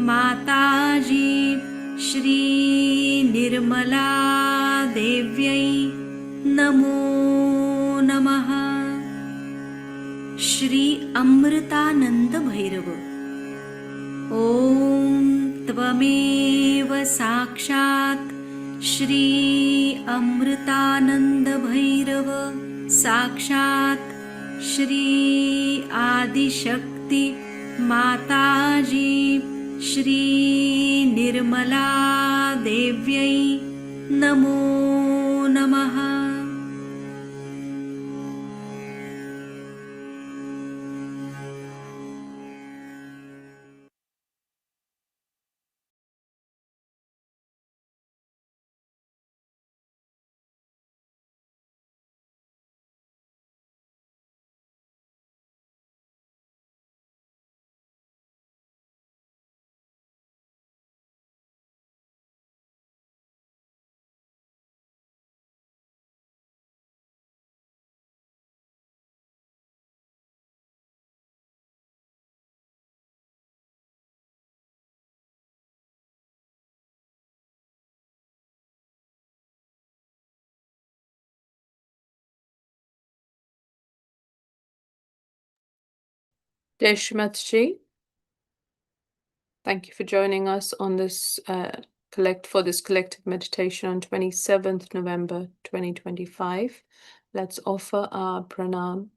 माताजी श्री निर्मला देव्यै नमो नमः। श्री अमृतानंद भैरव ॐ त्वमेव साक्षात् श्री अमृतानंद भैरव साक्षात् श्री आदिशक्ति माताजी श्री निर्मला देव्यै नमो नमः। Deshmatji, thank you for joining us on this collective meditation on 27th November 2025. Let's offer our pranam,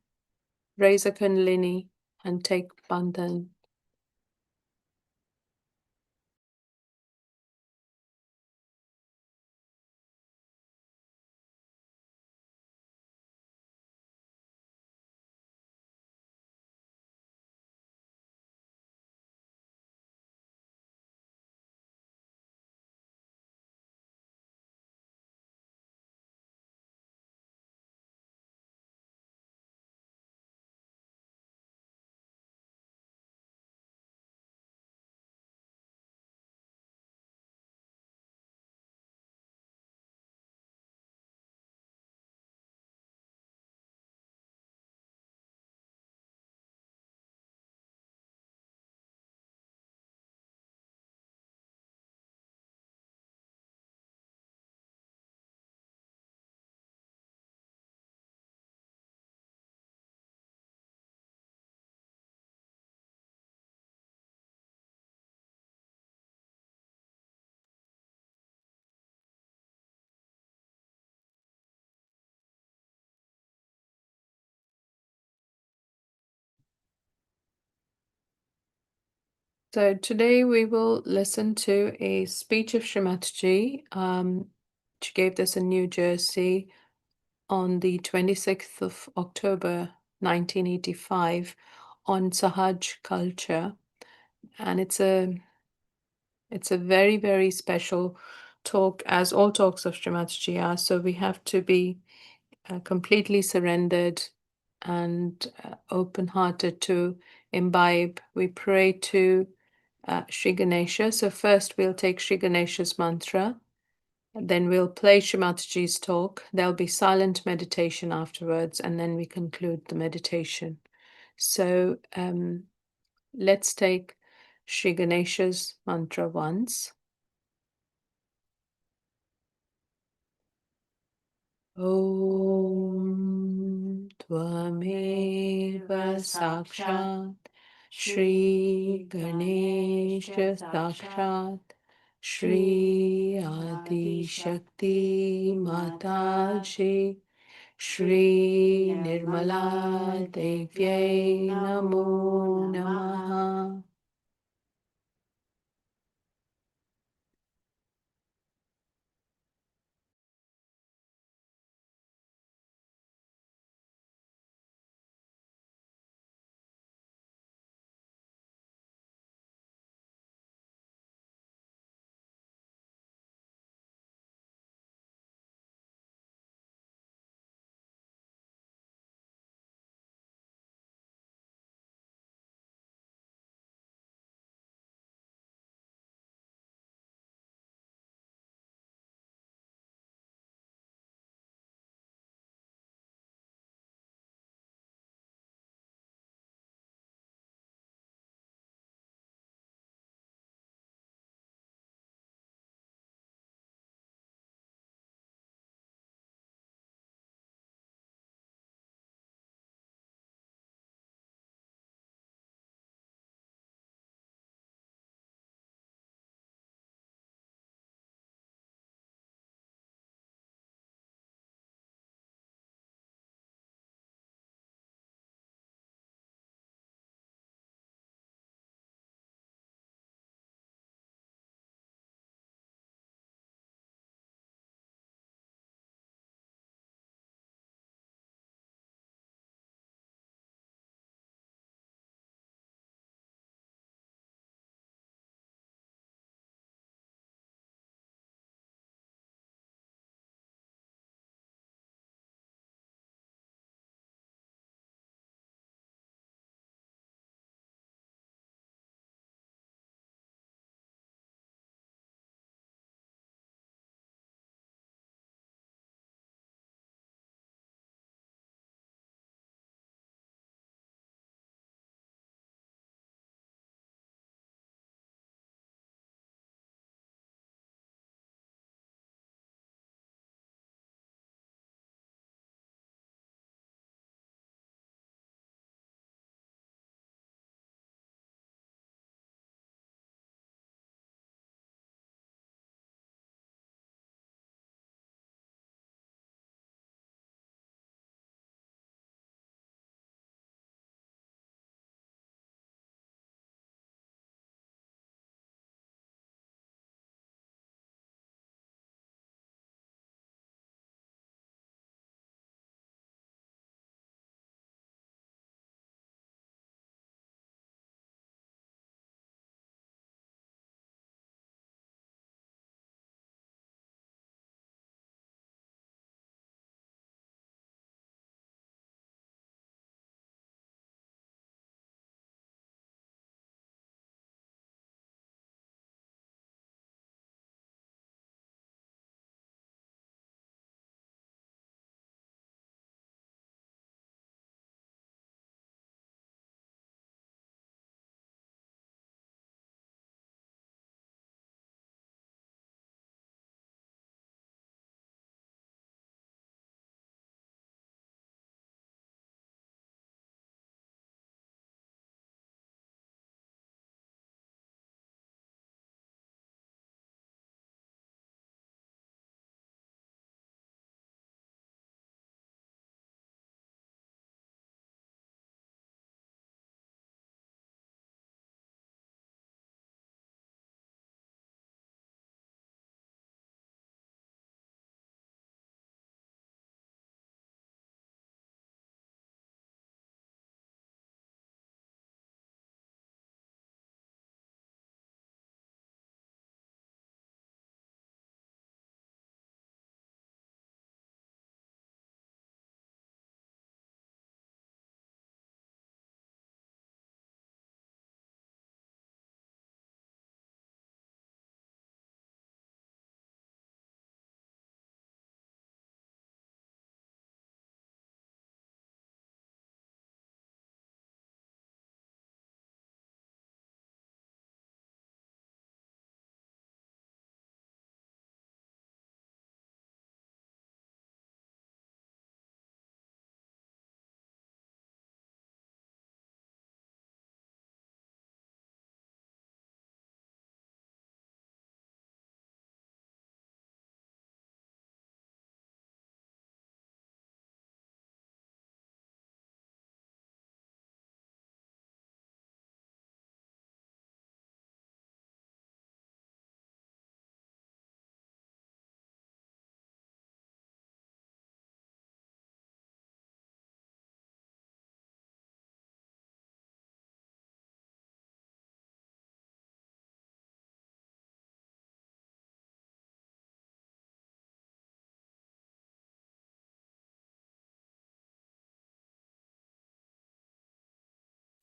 raise a kundalini, and take bandhan. So today we will listen to a speech of Shrimati. She gave this in New Jersey on the 26th of October 1985 on Sahaj culture, and it's a very, very special talk, as all talks of Shrimati are. So we have to be completely surrendered and open-hearted to imbibe. We pray to Sri Ganesha. So first we'll take Sri Ganesha's mantra, then we'll play Shrimatiji's talk. There'll be silent meditation afterwards, and then we conclude the meditation. So let's take Sri Ganesha's mantra once. Om Tvameva Sakshat Shri Ganesha Sakshat Shri Adi Shakti Mataji Shri Nirmala Devyai Namo Namaha.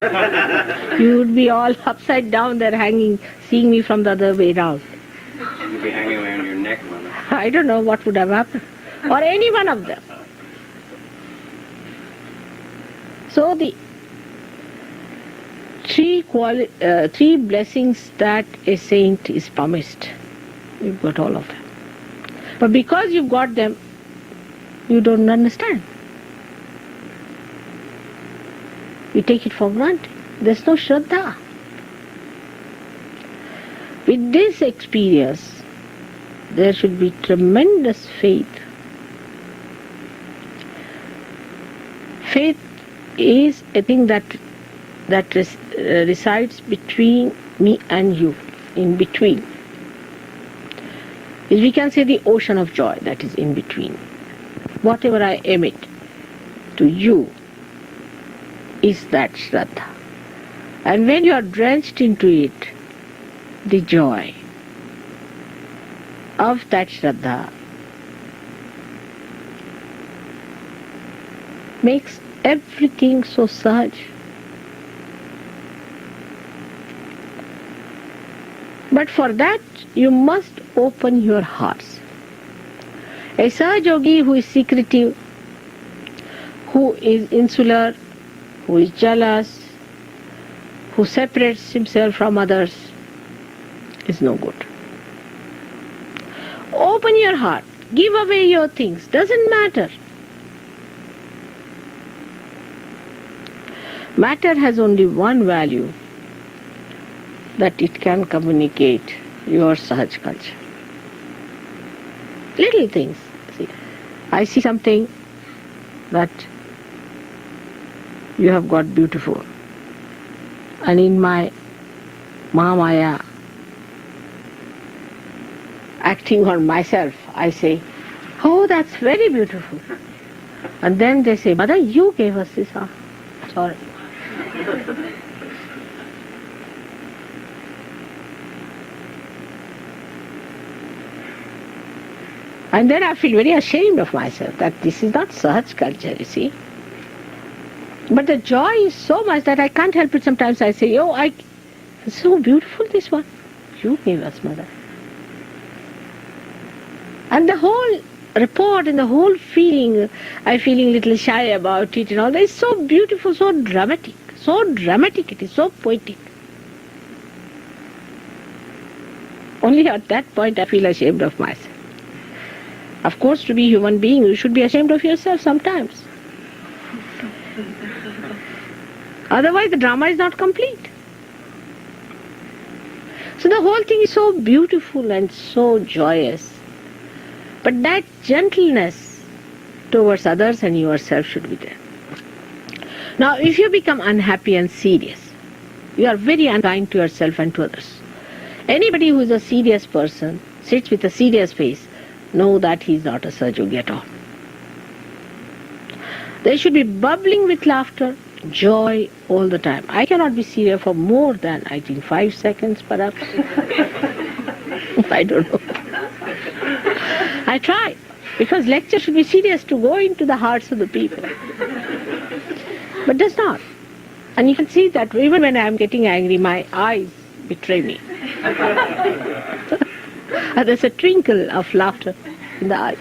You would be all upside down there hanging, seeing me from the other way round. You'd be hanging around your neck, Mother. I don't know what would have happened. Or any one of them. So the three blessings that a saint is promised, you've got all of them. But because you've got them, you don't understand. You take it for granted. There's no Shraddha. With this experience, there should be tremendous faith. Faith is a thing that resides between me and you, in between. We can say the ocean of joy that is in between. Whatever I emit to you is that Shraddha. And when you are drenched into it, the joy of that Shraddha makes everything so sahaj. But for that, you must open your hearts. A Sahaj Yogi who is secretive, who is insular, who is jealous, who separates himself from others, is no good. Open your heart. Give away your things. Doesn't matter. Matter has only one value, that it can communicate your Sahaj culture. Little things. See, I see something that you have got beautiful, and in my Mahamaya, acting on myself, I say, oh, that's very beautiful. And then they say, Mother, you gave us this. Sorry. And then I feel very ashamed of myself that this is not Sahaj culture, you see. But the joy is so much that I can't help it. Sometimes I say, oh, it's so beautiful, this one. You gave us, Mother. And the whole report and the whole feeling, I'm feeling a little shy about it and all that, is so beautiful, so dramatic. So dramatic it is, so poetic. Only at that point I feel ashamed of myself. Of course, to be a human being, you should be ashamed of yourself sometimes. Otherwise, the drama is not complete. So the whole thing is so beautiful and so joyous. But that gentleness towards others and yourself should be there. Now, if you become unhappy and serious, you are very unkind to yourself and to others. Anybody who is a serious person, sits with a serious face, know that he is not a Sahaj Yogi at all. They should be bubbling with laughter, joy all the time. I cannot be serious for more than, I think, 5 seconds perhaps. I don't know. I try, because lecture should be serious to go into the hearts of the people. But does not. And you can see that even when I am getting angry, my eyes betray me. And there's a twinkle of laughter in the eyes.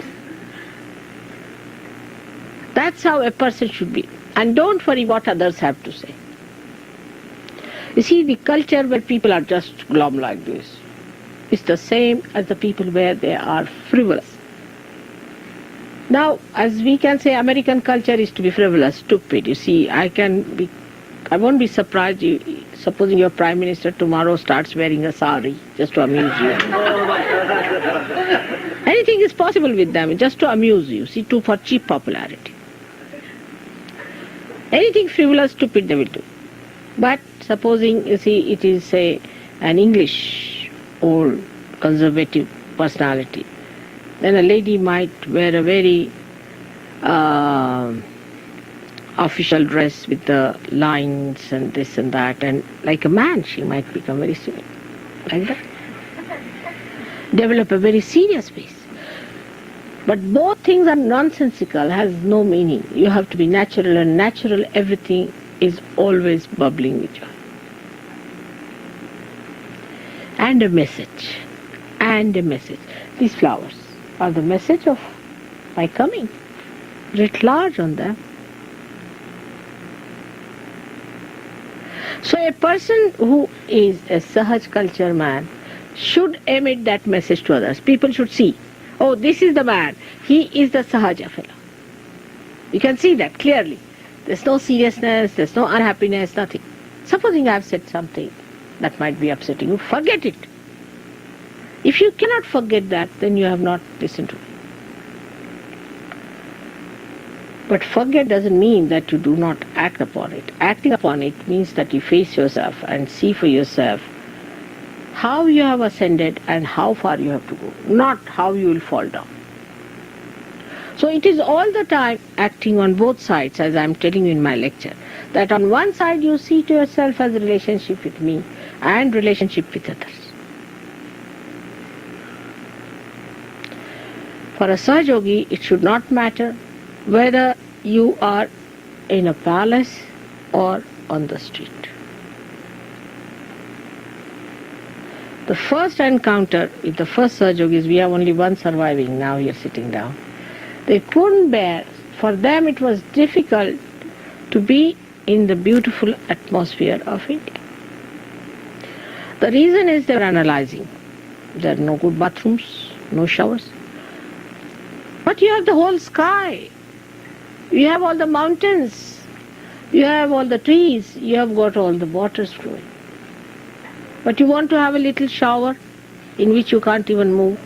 That's how a person should be. And don't worry what others have to say. You see, the culture where people are just glum like this is the same as the people where they are frivolous. Now, as we can say, American culture is to be frivolous, stupid. You see, I won't be surprised supposing your Prime Minister tomorrow starts wearing a sari just to amuse you. Anything is possible with them, just to amuse you, see, for cheap popularity. Anything frivolous, stupid they will do. But supposing, you see, it is, say, an English, old, conservative personality, then a lady might wear a very official dress with the lines and this and that, and like a man she might become very serious, like that. Develop a very serious face. But both things are nonsensical, has no meaning. You have to be natural, and natural everything is always bubbling with joy. And a message. And a message. These flowers are the message of my coming. Writ large on them. So a person who is a Sahaj culture man should emit that message to others. People should see, oh, this is the man. He is the Sahaja fellow. You can see that clearly. There's no seriousness, there's no unhappiness, nothing. Supposing I've said something that might be upsetting you, forget it. If you cannot forget that, then you have not listened to me. But forget doesn't mean that you do not act upon it. Acting upon it means that you face yourself and see for yourself how you have ascended and how far you have to go, not how you will fall down. So it is all the time acting on both sides, as I am telling you in my lecture, that on one side you see to yourself as a relationship with me and relationship with others. For a Sahajogi, it should not matter whether you are in a palace or on the street. The first encounter with the first Sahajogis, we have only one surviving now here sitting down. They couldn't bear, for them it was difficult to be in the beautiful atmosphere of India. The reason is they were analyzing. There are no good bathrooms, no showers. But you have the whole sky. You have all the mountains. You have all the trees. You have got all the waters flowing. But you want to have a little shower in which you can't even move.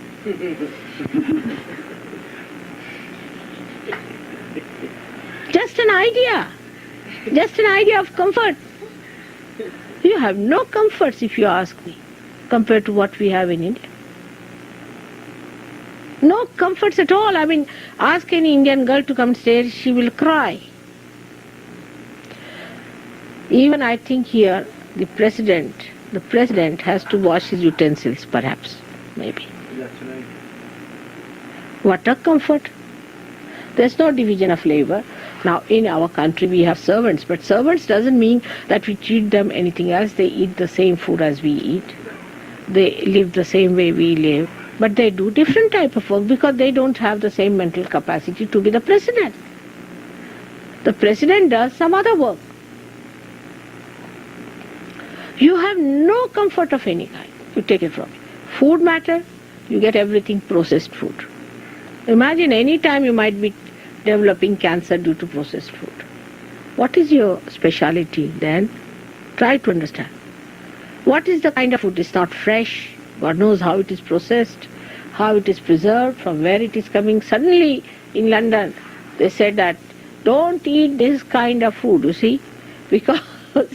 Just an idea. Just an idea of comfort. You have no comforts, if you ask me, compared to what we have in India. No comforts at all. I mean, ask any Indian girl to come stay, she will cry. Even I think here, the president has to wash his utensils, perhaps, maybe. What a comfort. There's no division of labor. Now, in our country we have servants, but servants doesn't mean that we treat them anything else. They eat the same food as we eat. They live the same way we live. But they do different type of work because they don't have the same mental capacity to be the president. The president does some other work. You have no comfort of any kind. You take it from me. Food matter, you get everything processed food. Imagine any time you might be developing cancer due to processed food. What is your speciality then? Try to understand. What is the kind of food? It's not fresh. God knows how it is processed, how it is preserved, from where it is coming. Suddenly in London they said that don't eat this kind of food, you see, because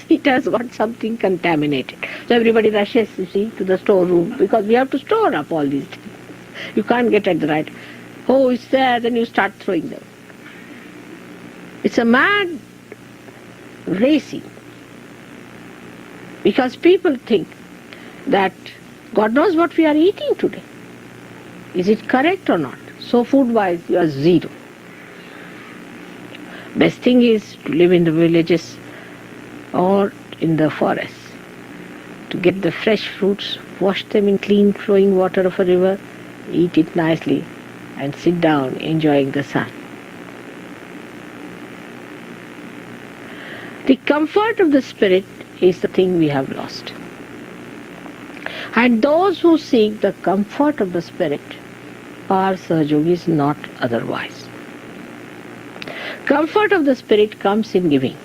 it has got something contaminated. So everybody rushes, you see, to the storeroom because we have to store up all these things. You can't get at the right. Oh, it's there, then you start throwing them. It's a mad racing. Because people think that God knows what we are eating today. Is it correct or not? So food-wise, you are zero. Best thing is to live in the villages or in the forests. To get the fresh fruits, wash them in clean flowing water of a river, eat it nicely, and sit down enjoying the sun. The comfort of the spirit is the thing we have lost. And those who seek the comfort of the spirit are Sahajogis, not otherwise. Comfort of the spirit comes in giving.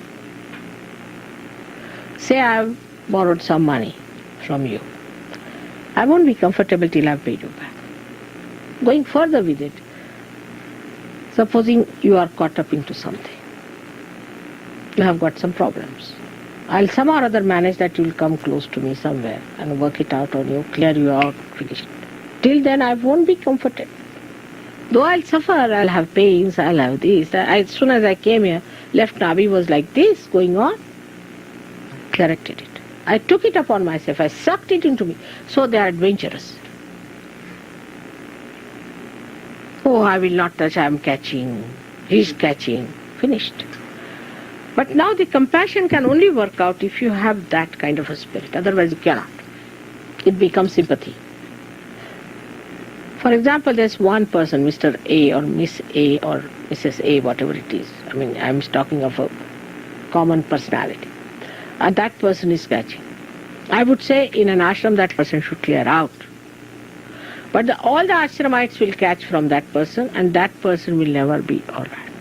Say I have borrowed some money from you. I won't be comfortable till I have paid you back. Going further with it, supposing you are caught up into something. You have got some problems. I'll somehow or other manage that you will come close to me somewhere and work it out on you, clear you out, finish it. Till then I won't be comforted. Though I'll suffer, I'll have pains, I'll have this. As soon as I came here, left Nabi was like this, going on. Corrected it. I took it upon myself, I sucked it into me. So they are adventurous. Oh, I will not touch, I am catching. He's catching. Finished. But now the compassion can only work out if you have that kind of a spirit. Otherwise you cannot. It becomes sympathy. For example, there's one person, Mr. A or Miss A or Mrs. A, whatever it is. I mean, I'm talking of a common personality. And that person is catching. I would say in an ashram that person should clear out. But all the ashramites will catch from that person, and that person will never be alright.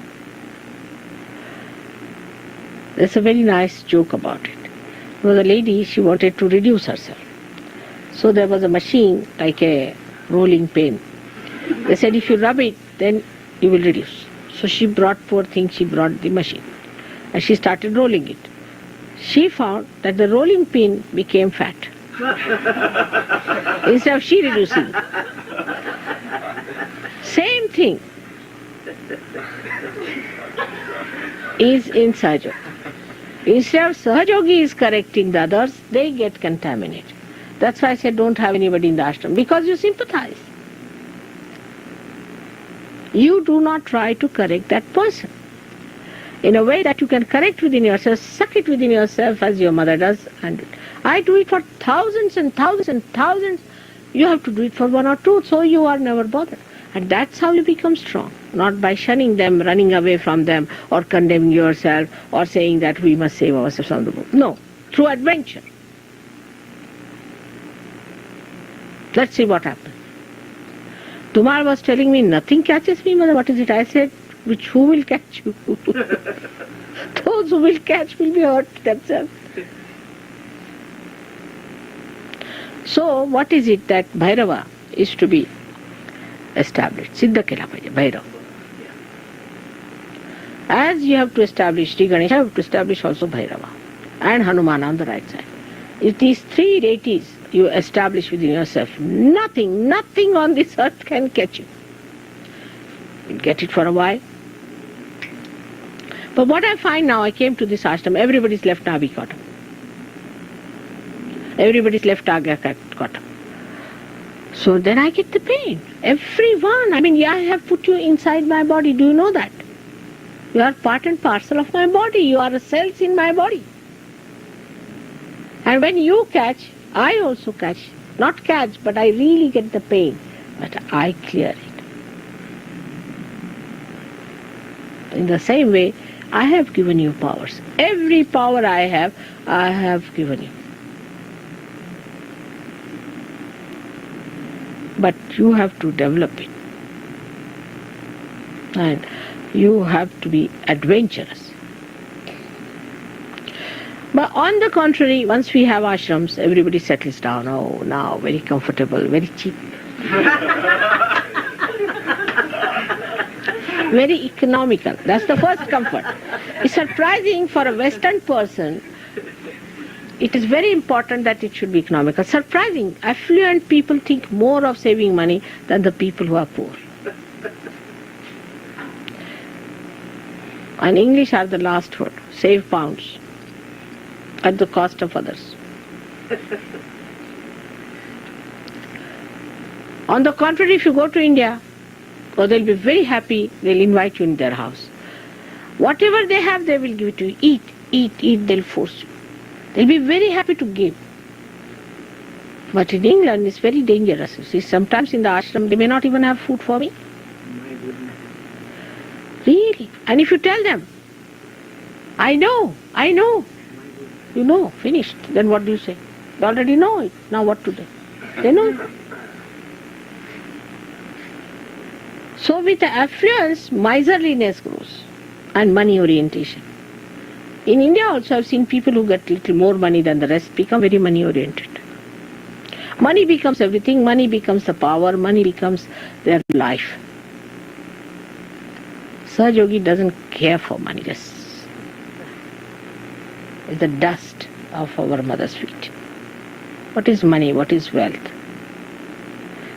There's a very nice joke about it. There was a lady, she wanted to reduce herself. So there was a machine like a rolling pin. They said if you rub it, then you will reduce. So she brought, poor thing, she brought the machine. And she started rolling it. She found that the rolling pin became fat. Instead of she reducing. Same thing is in Sahaja. Instead of Sahajogi is correcting the others, they get contaminated. That's why I said don't have anybody in the ashram, because you sympathize. You do not try to correct that person. In a way that you can correct within yourself, suck it within yourself as your mother does. And I do it for thousands and thousands and thousands. You have to do it for one or two, so you are never bothered. And that's how you become strong. Not by shunning them, running away from them, or condemning yourself, or saying that we must save ourselves from the book. No, through adventure. Let's see what happens. Tumar was telling me, nothing catches me, mother. What is it? I said, who will catch you? Those who will catch will be hurt themselves. So, what is it that Bhairava is to be established? Siddha kela pahiye, Bhairava. As you have to establish Sri Ganesha, you have to establish also Bhairava and Hanuman on the right side. If these three deities you establish within yourself, nothing on this earth can catch you. You'll get it for a while. But what I find now, I came to this ashram, everybody's left Nabhikottam. Everybody's left Agakottam. So then I get the pain. Everyone. I mean, I have put you inside my body. Do you know that? You are part and parcel of my body. You are cells in my body. And when you catch, I also catch. Not catch, but I really get the pain. But I clear it. In the same way, I have given you powers. Every power I have given you. But you have to develop it. And you have to be adventurous. But on the contrary, once we have ashrams, everybody settles down. Oh, now very comfortable, very cheap. Very economical. That's the first comfort. It's surprising for a Western person. It is very important that it should be economical. Surprising. Affluent people think more of saving money than the people who are poor. And English are the last word. Save pounds at the cost of others. On the contrary, if you go to India, they'll be very happy, they'll invite you in their house. Whatever they have, they will give it to you. Eat, they'll force you. They'll be very happy to give. But in England, it's very dangerous. You see, sometimes in the ashram, they may not even have food for me. Really? And if you tell them, I know, you know, finished, then what do you say? They already know it. Now what to do? They know it. So with the affluence, miserliness grows and money orientation. In India also I've seen people who get little more money than the rest become very money oriented. Money becomes everything, money becomes the power, money becomes their life. Sahajogi doesn't care for money, just it's the dust of our mother's feet. What is money? What is wealth?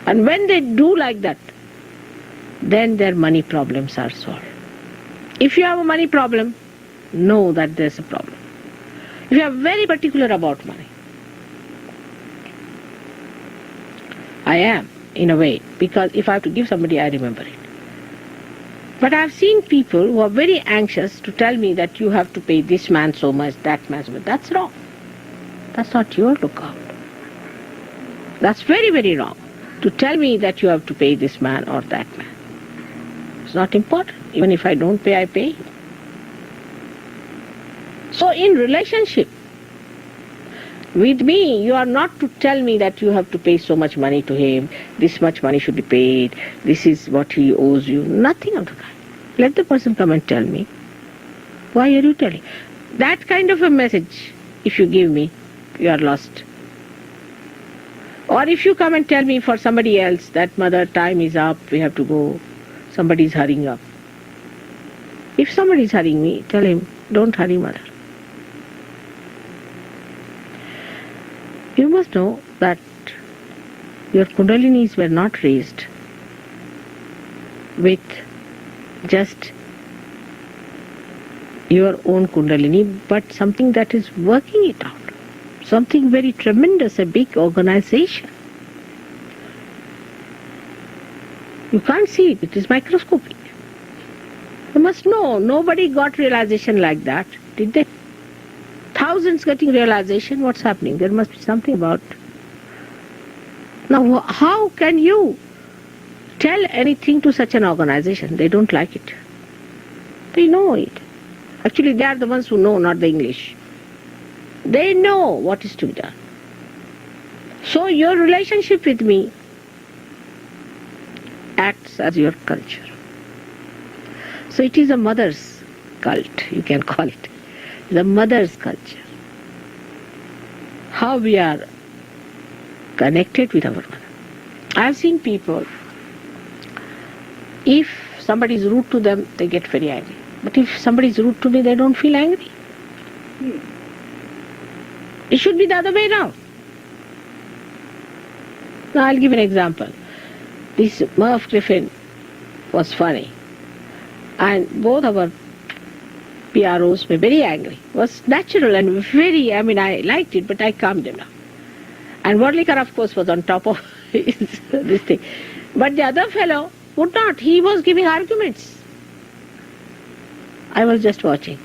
And when they do like that, then their money problems are solved. If you have a money problem, know that there's a problem. If you are very particular about money, I am, in a way, because if I have to give somebody, I remember it. But I've seen people who are very anxious to tell me that you have to pay this man so much, that man so much. That's wrong. That's not your lookout. That's very, very wrong. To tell me that you have to pay this man or that man. It's not important. Even if I don't pay, I pay. So in relationship, with me, you are not to tell me that you have to pay so much money to him, this much money should be paid, this is what he owes you. Nothing of the kind. Let the person come and tell me. Why are you telling? That kind of a message, if you give me, you are lost. Or if you come and tell me for somebody else that mother, time is up, we have to go, somebody is hurrying up. If somebody is hurrying me, tell him, don't hurry mother. You must know that your kundalinis were not raised with just your own kundalini, but something that is working it out. Something very tremendous, a big organization. You can't see it, it is microscopic. You must know, nobody got realization like that, did they? Thousands getting realization, what's happening? There must be something about. Now, how can you tell anything to such an organization? They don't like it. They know it. Actually, they are the ones who know, not the English. They know what is to be done. So your relationship with me acts as your culture. So it is a mother's cult, you can call it. The mother's culture. How we are connected with our mother. I have seen people, if somebody is rude to them, they get very angry. But if somebody is rude to me, they don't feel angry. It should be the other way around. Now I'll give an example. This Merv Griffin was funny. And both our PROs were very angry. It was natural and very, I liked it, but I calmed them down. And Wadlikar, of course, was on top of this thing. But the other fellow would not. He was giving arguments. I was just watching.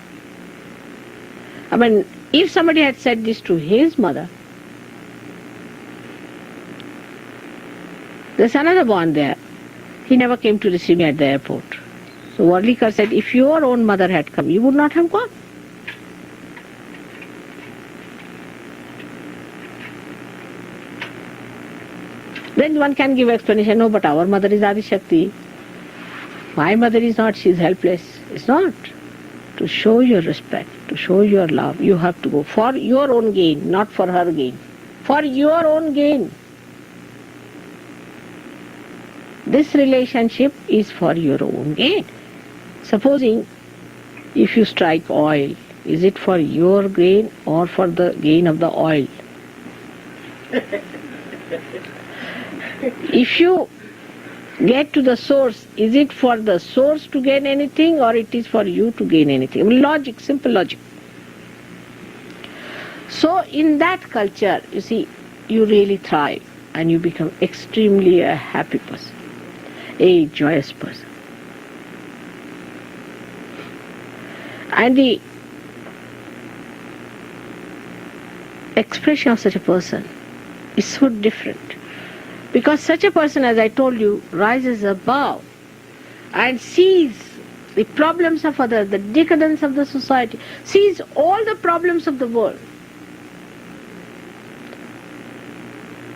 If somebody had said this to his mother, there's another one there. He never came to receive me at the airport. So Wadlikar said, if your own mother had come, you would not have gone. Then one can give explanation, no, but our mother is Adi Shakti. My mother is not, she is helpless. It's not. To show your respect, to show your love, you have to go for your own gain, not for her gain. For your own gain. This relationship is for your own gain. Supposing if you strike oil, is it for your gain or for the gain of the oil? If you get to the source, is it for the source to gain anything or it is for you to gain anything? Logic, simple logic. So in that culture, you see, you really thrive and you become extremely a happy person, a joyous person. And the expression of such a person is so different. Because such a person, as I told you, rises above and sees the problems of others, the decadence of the society, sees all the problems of the world.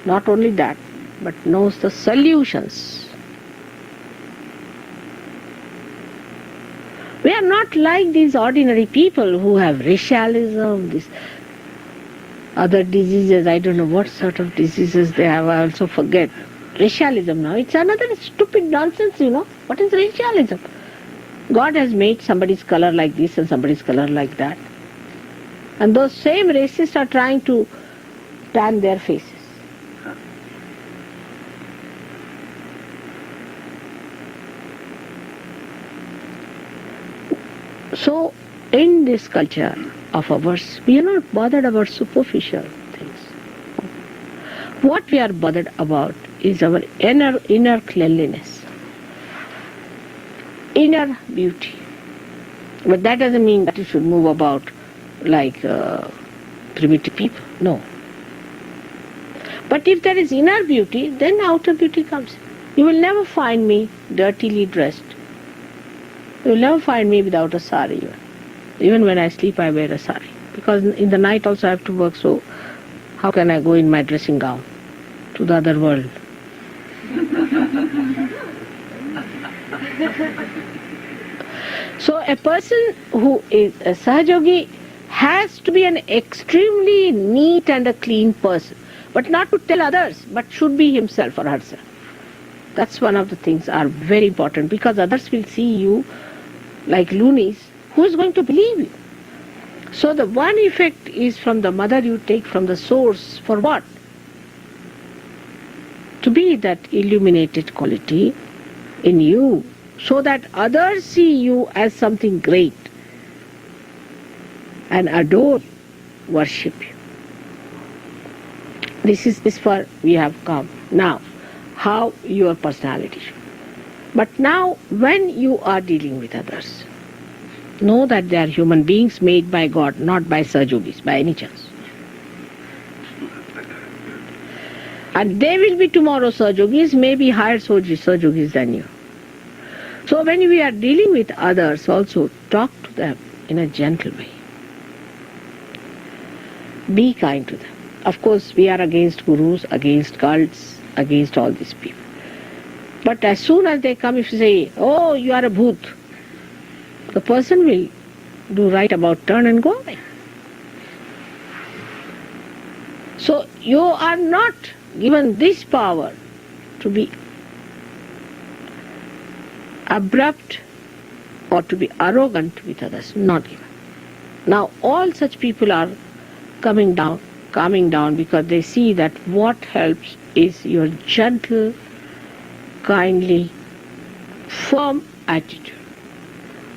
Not only that, but knows the solutions. We are not like these ordinary people who have racialism, this other diseases, I don't know what sort of diseases they have, I also forget. Racialism now, it's another stupid nonsense, What is racialism? God has made somebody's color like this and somebody's color like that. And those same racists are trying to tan their faces. So, in this culture of ours, we are not bothered about superficial things. What we are bothered about is our inner cleanliness. inner beauty. But that doesn't mean that you should move about like primitive people. No. But if there is inner beauty, then outer beauty comes. You will never find me dirtily dressed. You will never find me without a sari even. Even when I sleep, I wear a sari. Because in the night also I have to work, so how can I go in my dressing gown to the other world? So a person who is a Sahajogi has to be an extremely neat and a clean person. But not to tell others, but should be himself or herself. That's one of the things are very important, because others will see you like loonies. Who is going to believe you? So the one effect is from the mother you take from the source. For what? To be that illuminated quality in you, so that others see you as something great and adore, worship you. This is where we have come. Now, how your personality should. But now, when you are dealing with others, know that they are human beings made by God, not by Sajogis, by any chance. And they will be tomorrow Sajogis, maybe higher Sajogis than you. So when we are dealing with others, also talk to them in a gentle way. Be kind to them. Of course, we are against gurus, against cults, against all these people. But as soon as they come, if you say, oh, you are a bhoot, the person will do right about turn and go away. So you are not given this power to be abrupt or to be arrogant with others. Not given. Now all such people are calming down because they see that what helps is your gentle, kindly, firm attitude.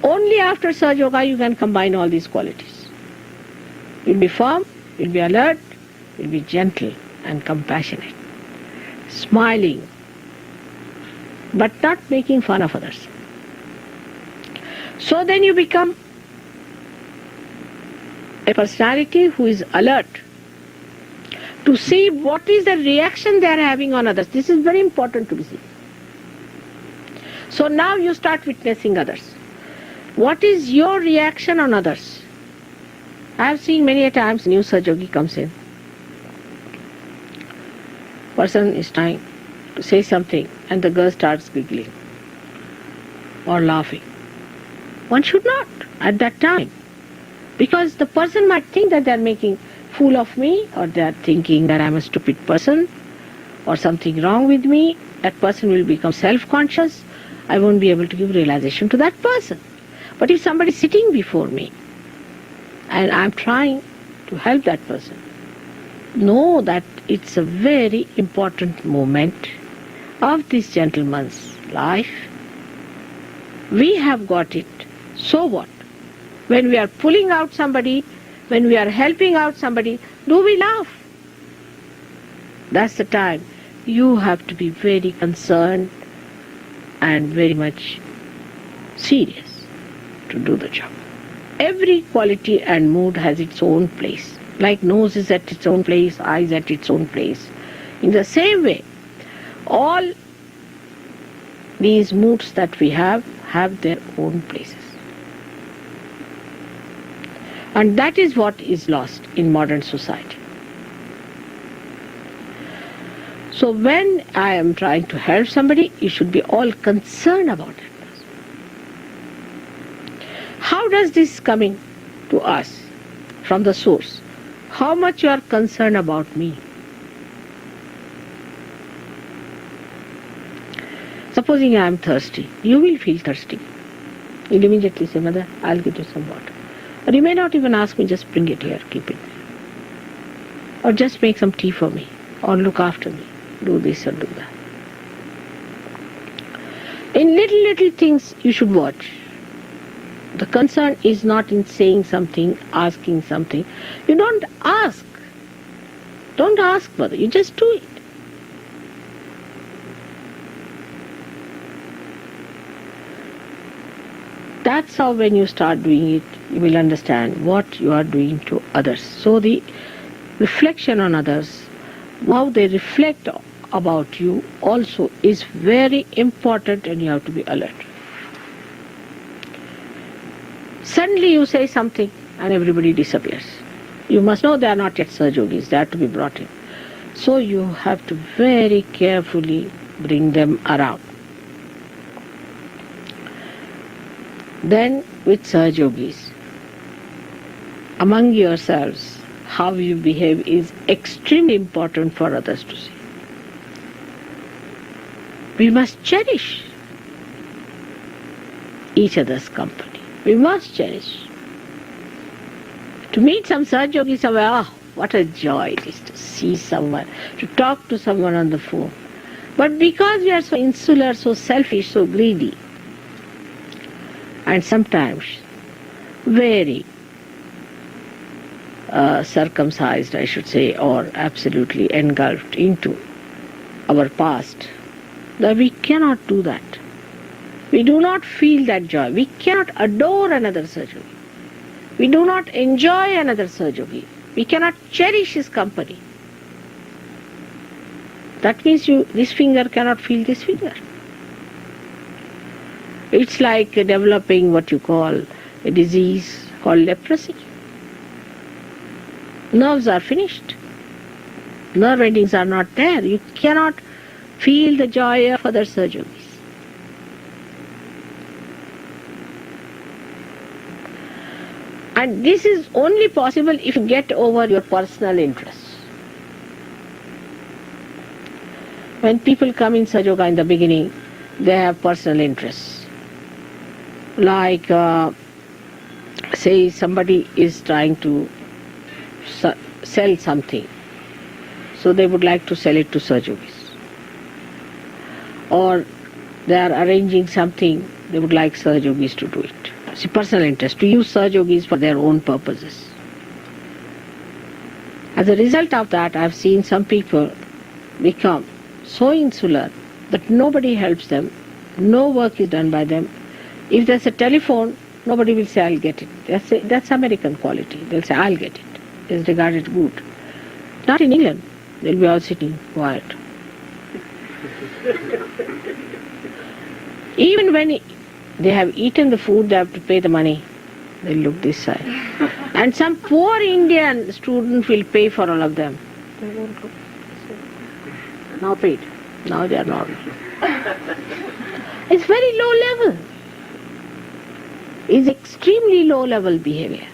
Only after Sahaja Yoga you can combine all these qualities. You'll be firm, you'll be alert, you'll be gentle and compassionate, smiling, but not making fun of others. So then you become a personality who is alert to see what is the reaction they are having on others. This is very important to be seen. So now you start witnessing others. What is your reaction on others? I have seen many a times new Sahajogi comes in. Person is trying to say something and the girl starts giggling or laughing. One should not at that time, because the person might think that they are making fool of me, or they are thinking that I am a stupid person or something wrong with me. That person will become self-conscious. I won't be able to give realization to that person. But if somebody is sitting before me and I am trying to help that person, know that it's a very important moment of this gentleman's life. We have got it. So what? When we are pulling out somebody, when we are helping out somebody, do we laugh? That's the time you have to be very concerned and very much serious to do the job. Every quality and mood has its own place. Like nose is at its own place, eyes at its own place. In the same way, all these moods that we have their own places. And that is what is lost in modern society. So when I am trying to help somebody, you should be all concerned about it. How does this coming to us from the source? How much you are concerned about me? Supposing I am thirsty, you will feel thirsty. You'll immediately say, Mother, I'll get you some water. Or you may not even ask me, just bring it here, keep it there. Or just make some tea for me, or look after me, do this or do that. In little things you should watch. The concern is not in saying something, asking something. You don't ask. Don't ask further, you just do it. That's how when you start doing it, you will understand what you are doing to others. So the reflection on others, how they reflect about you also is very important, and you have to be alert. Suddenly you say something and everybody disappears. You must know they are not yet Sahajogis, they are to be brought in. So you have to very carefully bring them around. Then with Sahajogis, among yourselves, how you behave is extremely important for others to see. We must cherish each other's company. We must cherish. To meet some Sahajogi somewhere, what a joy it is to see someone, to talk to someone on the phone. But because we are so insular, so selfish, so greedy, and sometimes very circumcised, I should say, or absolutely engulfed into our past, that we cannot do that. We do not feel that joy. We cannot adore another Sahajogi. We do not enjoy another Sahajogi. We cannot cherish his company. That means this finger cannot feel this finger. It's like developing what you call a disease called leprosy. Nerves are finished. Nerve endings are not there. You cannot feel the joy of other Sahajogis. And this is only possible if you get over your personal interests. When people come in Sahajoga in the beginning, they have personal interests. Like, say somebody is trying to sell something, so they would like to sell it to Sahajogis. Or they are arranging something, they would like Sahajogis to do it. See, personal interest, to use Sahajogis for their own purposes. As a result of that, I have seen some people become so insular that nobody helps them, no work is done by them. If there's a telephone, nobody will say, I'll get it. That's American quality. They'll say, I'll get it. It's regarded good. Not in England. They'll be all sitting quiet. Even when they have eaten the food, they have to pay the money. They'll look this side. And some poor Indian student will pay for all of them. They won't look. Now paid. Now they are normal. It's very low level. It's extremely low level behavior.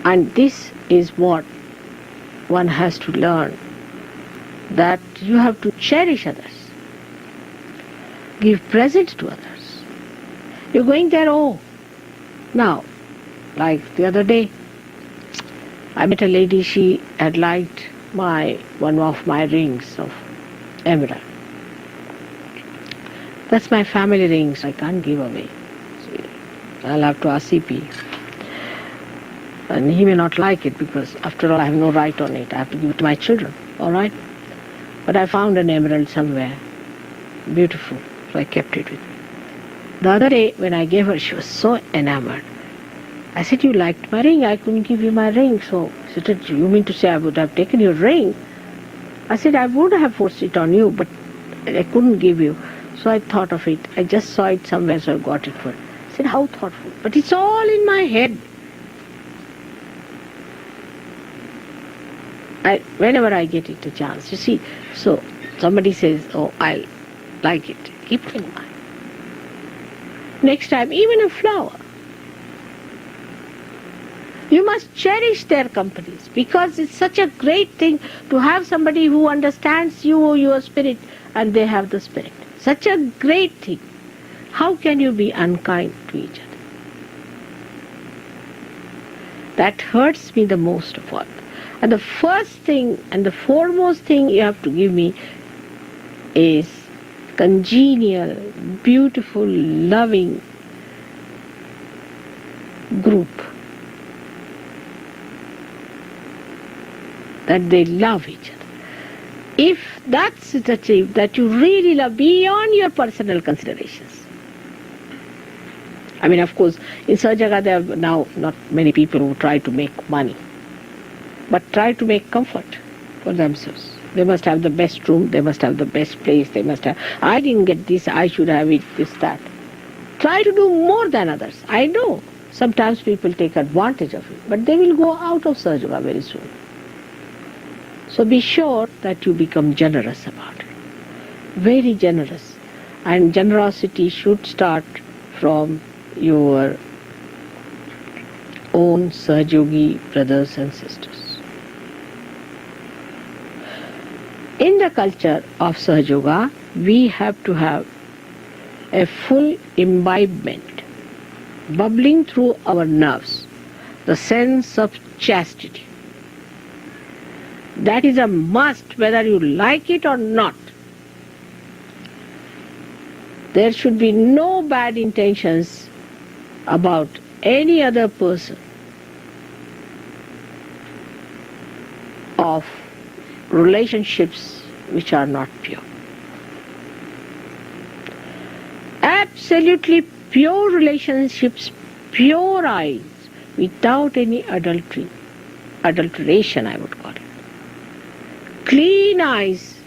And this is what one has to learn, that you have to cherish others, give presents to others. You're going there, now, like the other day, I met a lady, she had liked one of my rings of emerald. That's my family rings, I can't give away. I'll have to ask CP. And he may not like it because after all I have no right on it. I have to give it to my children, alright? But I found an emerald somewhere, beautiful, so I kept it with me. The other day when I gave her, she was so enamored. I said, you liked my ring, I couldn't give you my ring. So she said, you mean to say I would have taken your ring? I said, I would have forced it on you, but I couldn't give you. So I thought of it. I just saw it somewhere, so I got it for her. I said, how thoughtful. But it's all in my head. Whenever I get it a chance, you see, so somebody says, I'll like it, keep it in mind. Next time, even a flower. You must cherish their companies because it's such a great thing to have somebody who understands you or your spirit and they have the spirit. Such a great thing. How can you be unkind to each other? That hurts me the most of all. And the first thing and the foremost thing you have to give me is congenial, beautiful, loving group. That they love each other. If that's achieved, that you really love beyond your personal considerations. I mean, of course, in Sahajaga there are now not many people who try to make money, but try to make comfort for themselves. They must have the best room, they must have the best place, they must have, I didn't get this, I should have it, this, that. Try to do more than others. I know sometimes people take advantage of it, but they will go out of Sahajaga very soon. So be sure that you become generous about it. Very generous. And generosity should start from your own Sahajogi brothers and sisters. In the culture of Sahajoga, we have to have a full imbibement, bubbling through our nerves, the sense of chastity. That is a must whether you like it or not. There should be no bad intentions about any other person of relationships which are not pure. Absolutely pure relationships, pure eyes, without any adulteration I would call it. Clean eyes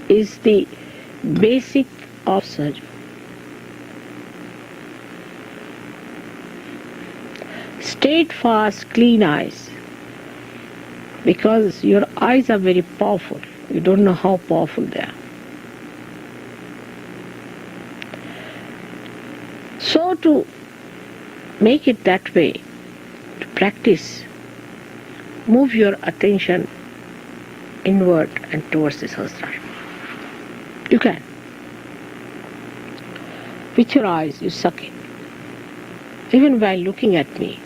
is the basic of Sahaja. Steadfast, clean eyes, because your eyes are very powerful. You don't know how powerful they are. So to make it that way, to practice, move your attention inward and towards the Sahasrara. You can. With your eyes, you suck it. Even while looking at me,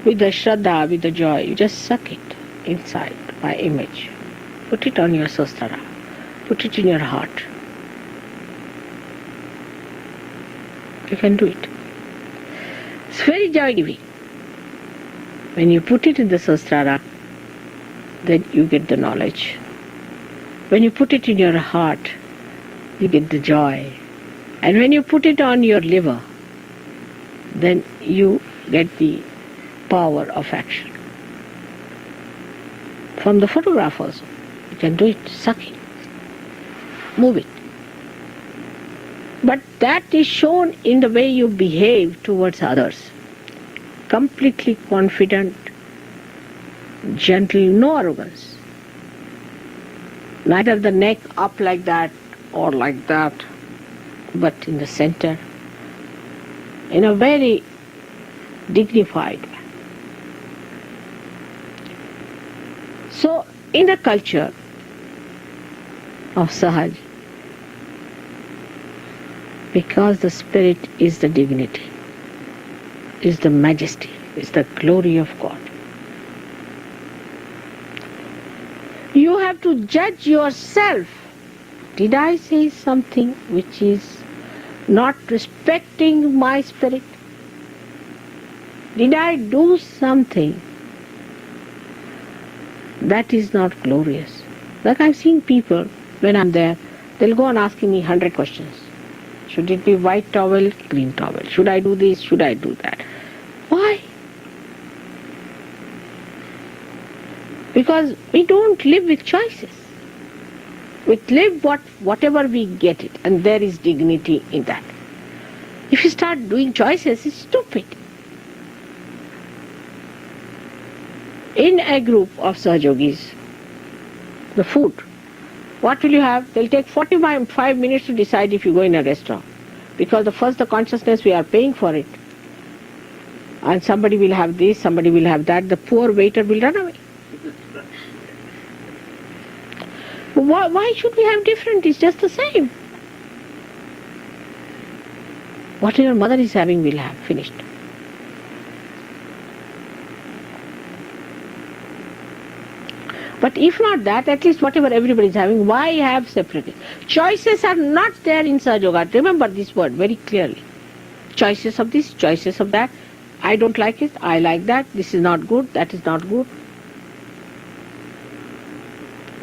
with the Shraddha, with the joy, you just suck it inside my image. Put it on your Sahasrara. Put it in your heart. You can do it. It's very joy-giving. When you put it in the Sahasrara, then you get the knowledge. When you put it in your heart, you get the joy. And when you put it on your liver, then you get the power of action. From the photograph also, you can do it, suck it, move it. But that is shown in the way you behave towards others. Completely confident, gentle, no arrogance. Neither the neck up like that or like that, but in the center, in a very dignified way. So, in the culture of Sahaj, because the spirit is the dignity, is the majesty, is the glory of God, you have to judge yourself. Did I say something which is not respecting my spirit? Did I do something that is not glorious? Like I've seen people, when I'm there, they'll go on asking me 100 questions. Should it be white towel, green towel? Should I do this? Should I do that? Why? Because we don't live with choices. We live whatever we get it, and there is dignity in that. If you start doing choices, it's stupid. In a group of Sahajogis, the food, what will you have? They'll take 45 minutes to decide if you go in a restaurant. Because the consciousness, we are paying for it. And somebody will have this, somebody will have that, the poor waiter will run away. Why should we have different? It's just the same. What your mother is having, we'll have. Finished. But if not that, at least whatever everybody is having, why have separate? Choices are not there in Sahaja Yoga. Remember this word very clearly. Choices of this, choices of that. I don't like it, I like that. This is not good, that is not good.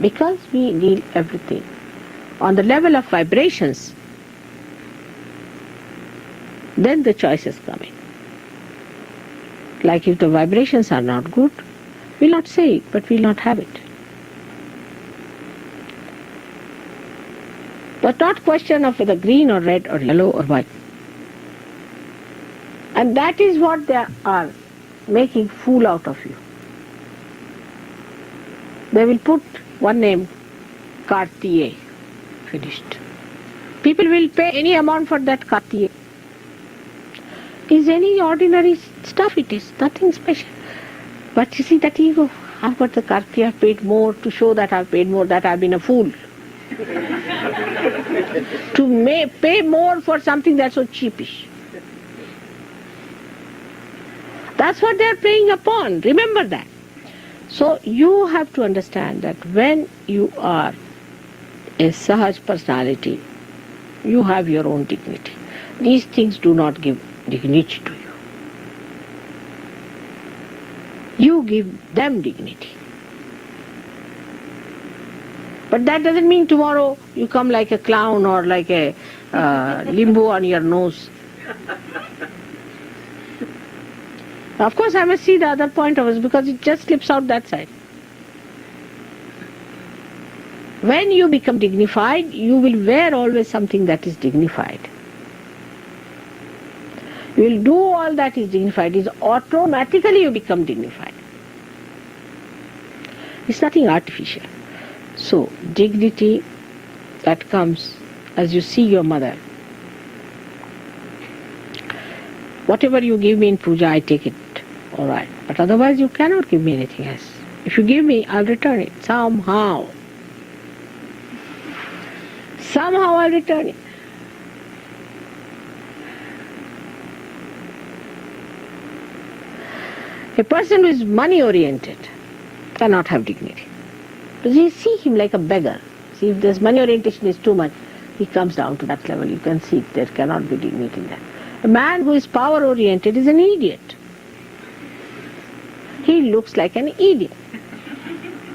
Because we deal everything on the level of vibrations, then the choices come in. Like if the vibrations are not good, we'll not say it, but we'll not have it. But not question of whether green or red or yellow or white. And that is what they are making fool out of you. They will put one name, Cartier, finished. People will pay any amount for that Cartier. Is any ordinary stuff, it is nothing special. But you see that ego, I've got the Cartier, I've paid more to show that I've paid more, that I've been a fool. To pay more for something that's so cheapish. That's what they're playing upon, remember that. So you have to understand that when you are a Sahaj personality, you have your own dignity. These things do not give dignity to you. You give them dignity. But that doesn't mean tomorrow you come like a clown or like a limbo on your nose. Of course, I must see the other point of it because it just slips out that side. When you become dignified, you will wear always something that is dignified. You will do all that is dignified. It's automatically you become dignified. It's nothing artificial. So, dignity that comes as you see your mother. Whatever you give me in puja, I take it. Alright. But otherwise you cannot give me anything else. If you give me, I'll return it. Somehow. Somehow I'll return it. A person who is money oriented cannot have dignity. Because you see him like a beggar. See, if this money orientation is too much, he comes down to that level. You can see there cannot be dignity in that. A man who is power oriented is an idiot. He looks like an idiot.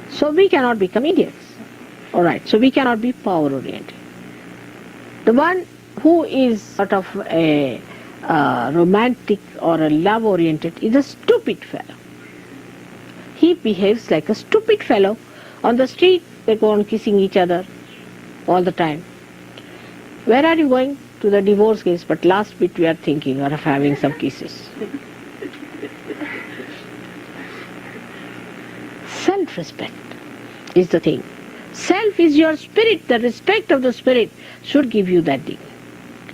So we cannot become idiots. Alright, so we cannot be power oriented. The one who is sort of a romantic or a love oriented is a stupid fellow. He behaves like a stupid fellow. On the street they go on kissing each other all the time. Where are you going? To the divorce case, but last bit we are thinking of having some kisses. Self-respect is the thing. Self is your spirit. The respect of the spirit should give you that dignity.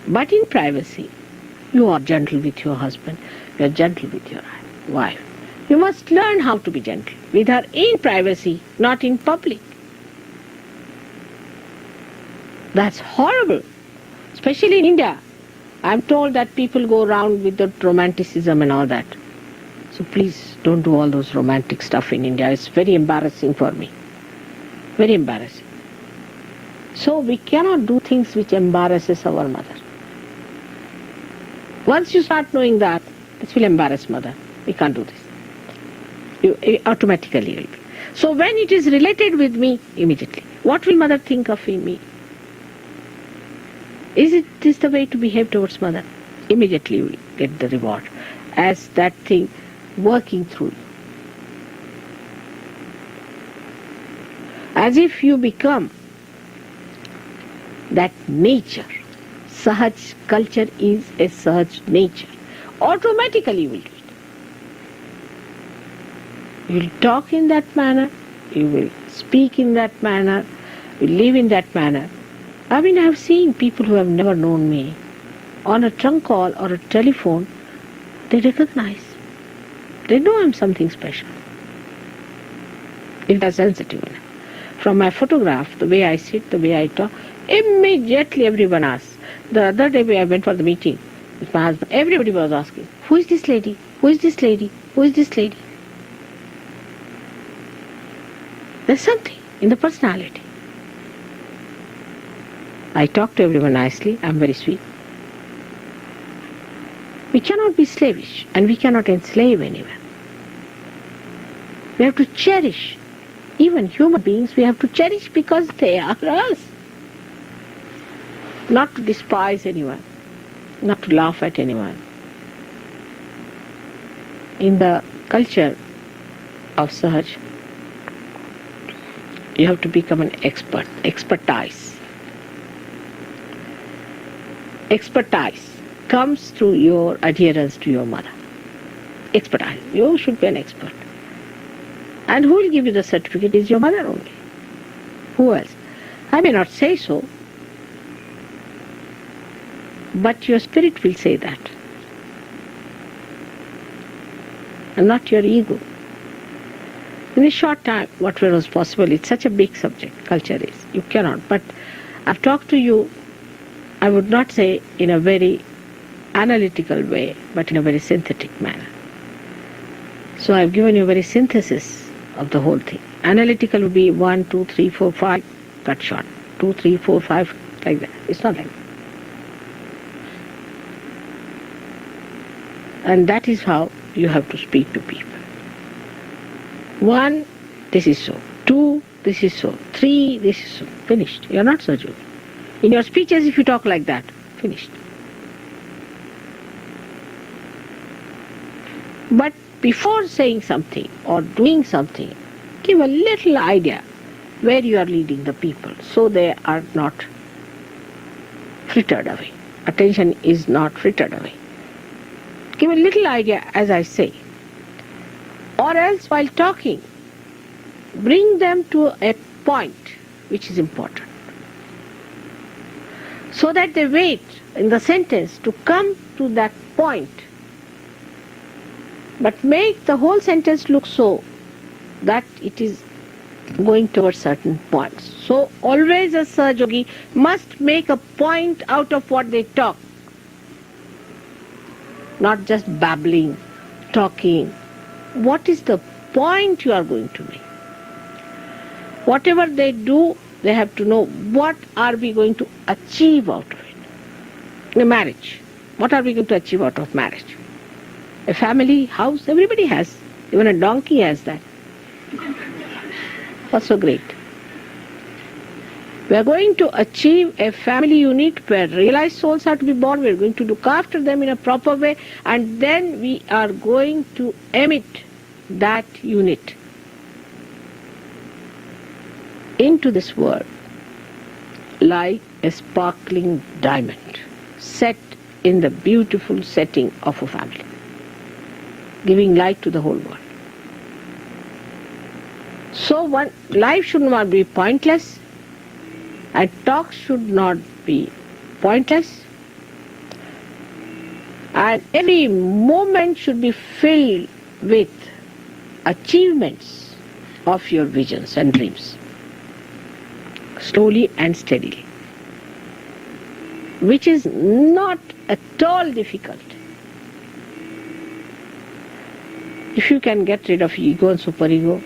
But in privacy, you are gentle with your husband, you are gentle with your wife. You must learn how to be gentle with her in privacy, not in public. That's horrible. Especially in India. I'm told that people go around with the romanticism and all that. So please don't do all those romantic stuff in India. It's very embarrassing for me. Very embarrassing. So we cannot do things which embarrasses our mother. Once you start knowing that, this will embarrass mother. We can't do this. You automatically will be. So when it is related with me, immediately, what will mother think of me? Is this the way to behave towards mother? Immediately you will get the reward as that thing working through you. As if you become that nature. Sahaj culture is a Sahaj nature. Automatically you will do it. You will talk in that manner, you will speak in that manner, you will live in that manner. I mean, I have seen people who have never known me. On a trunk call or a telephone, they recognize. They know I'm something special. If they're sensitive enough. From my photograph, the way I sit, the way I talk, immediately everyone asks. The other day when I went for the meeting with my husband, everybody was asking, who is this lady? Who is this lady? Who is this lady? There's something in the personality. I talk to everyone nicely. I'm very sweet. We cannot be slavish and we cannot enslave anyone. We have to cherish Even human beings we have to cherish because they are us. Not to despise anyone, not to laugh at anyone. In the culture of Sahaj, you have to become an expert, expertise. Expertise comes through your adherence to your mother. Expertise. You should be an expert. And who will give you the certificate is your mother only. Who else? I may not say so, but your spirit will say that. And not your ego. In a short time, whatever was possible, it's such a big subject, culture is. You cannot. But I've talked to you, I would not say in a very analytical way, but in a very synthetic manner. So I've given you a very synthesis of the whole thing. Analytical would be 1, 2, 3, 4, 5, cut short. 2, 3, 4, 5, like that. It's not like that. And that is how you have to speak to people. 1, this is so. 2, this is so. 3, this is so. Finished. You are not Sajju. In your speeches, if you talk like that, finished. But before saying something or doing something, give a little idea where you are leading the people so they are not frittered away. Attention is not frittered away. Give a little idea as I say. Or else while talking, bring them to a point which is important. So that they wait in the sentence to come to that point. But make the whole sentence look so that it is going towards certain points. So always a Sahajogi must make a point out of what they talk. Not just babbling, talking. What is the point you are going to make? Whatever they do, they have to know what are we going to achieve out of it. In a marriage, what are we going to achieve out of marriage? A family, house, everybody has. Even a donkey has that. What's so great? We are going to achieve a family unit where realized souls are to be born. We are going to look after them in a proper way, and then we are going to emit that unit into this world like a sparkling diamond set in the beautiful setting of a family, giving light to the whole world. So life should not be pointless, and talk should not be pointless, and every moment should be filled with achievements of your visions and dreams, slowly and steadily, which is not at all difficult. If you can get rid of ego and superego,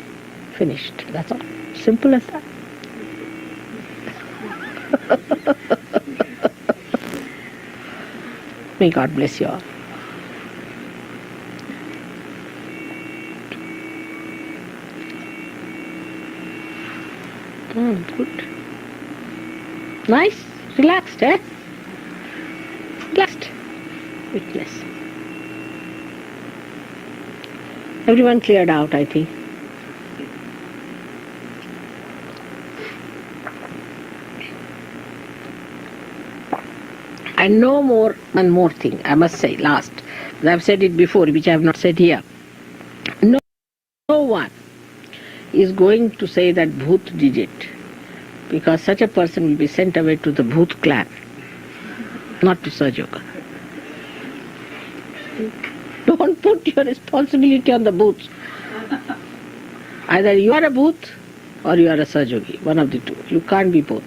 finished. That's all. Simple as that. May God bless you all. Good. Nice. Relaxed, eh? Relaxed. Witness. Everyone cleared out, I think. And no more, one more thing, I must say, last. I've said it before, which I have not said here. No one is going to say that Bhoot did it, because such a person will be sent away to the Bhoot clan, not to Sahajoga. Don't put your responsibility on the Bhoots. Either you are a Bhoot or you are a Sahajogi, one of the two. You can't be both.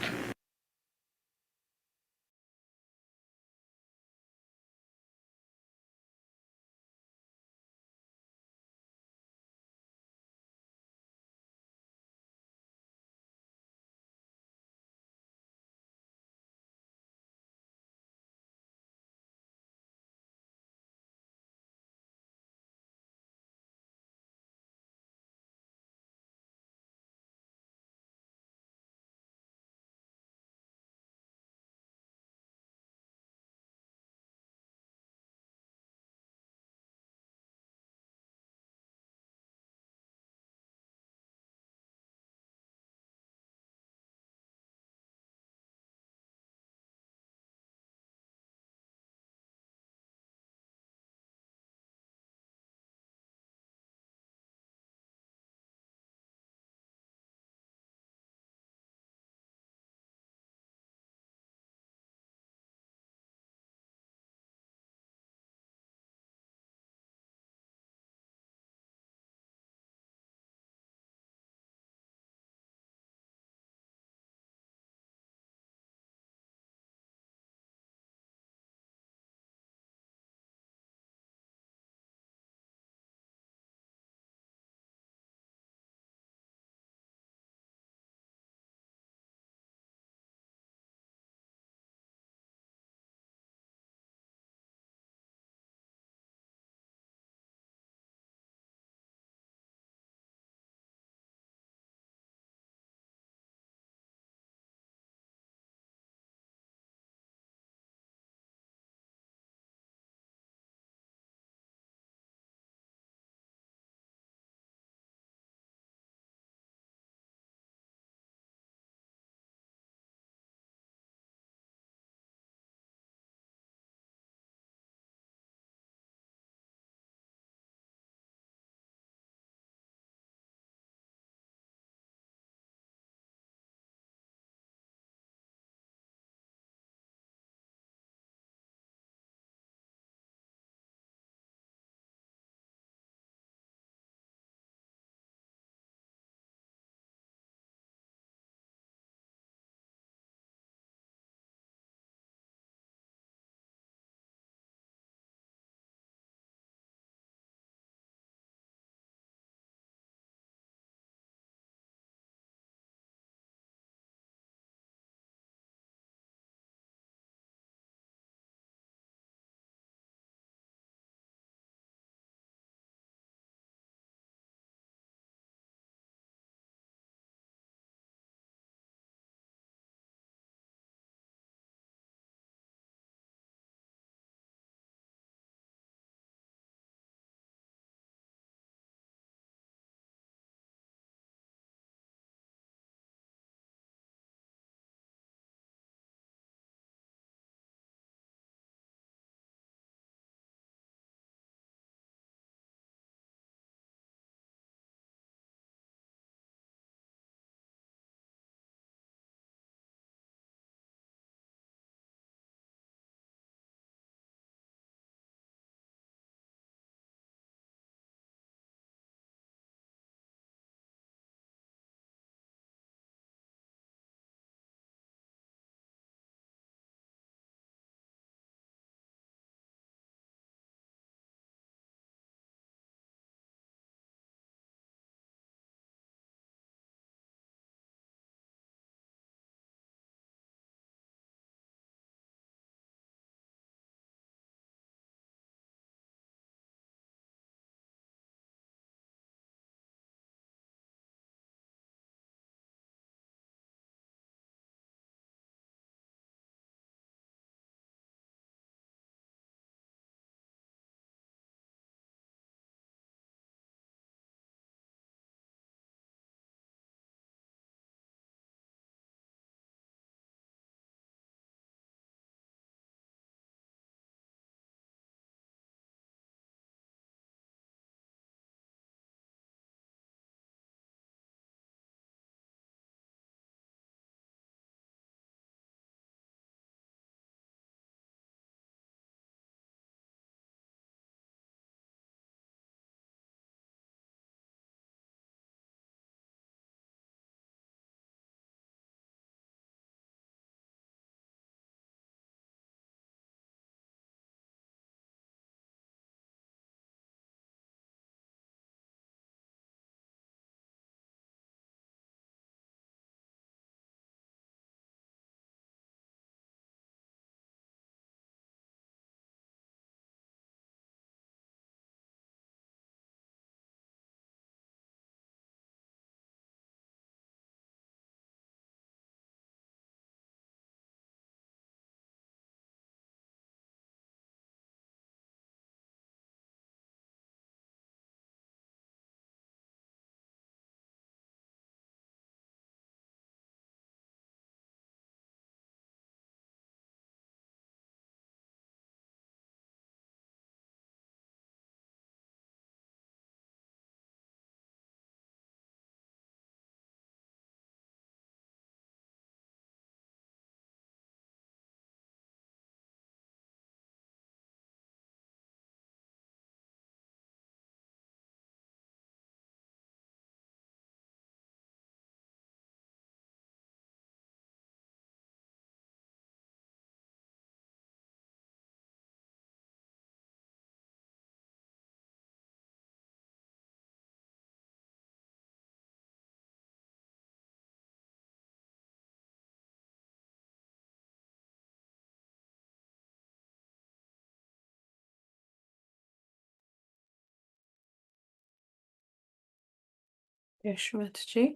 Jai Shri Mataji.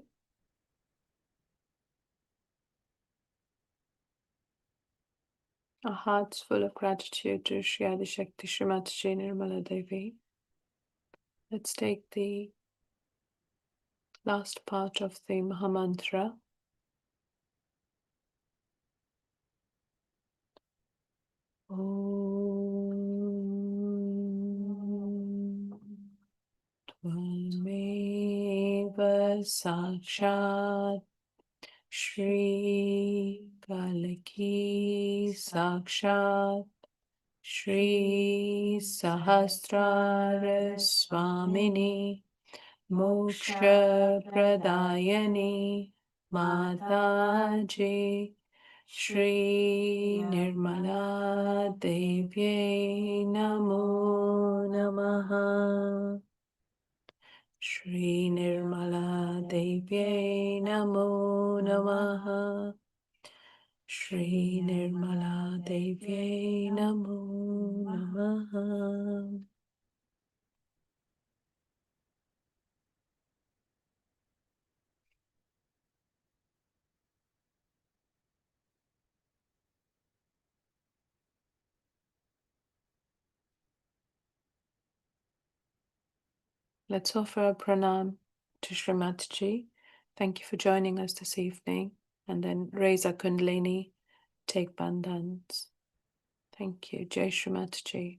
Our hearts full of gratitude to Shri Adi Shakti Shri Mataji Nirmala Devi. Let's take the last part of the Mahamantra. Om Tvameva Sakshat Shri Kalaki Sakshat Shri Sahasrara Swamini Moksha Pradayani Mataji Shri Nirmala Devye Namo Namaha. Shri Nirmala Devye Namo Namaha. Shri Nirmala Devye Namo Namaha. Let's offer a pranam to Shri Mataji. Thank you for joining us this evening. And then raise our Kundalini, take bandhans. Thank you. Jai Shri Mataji.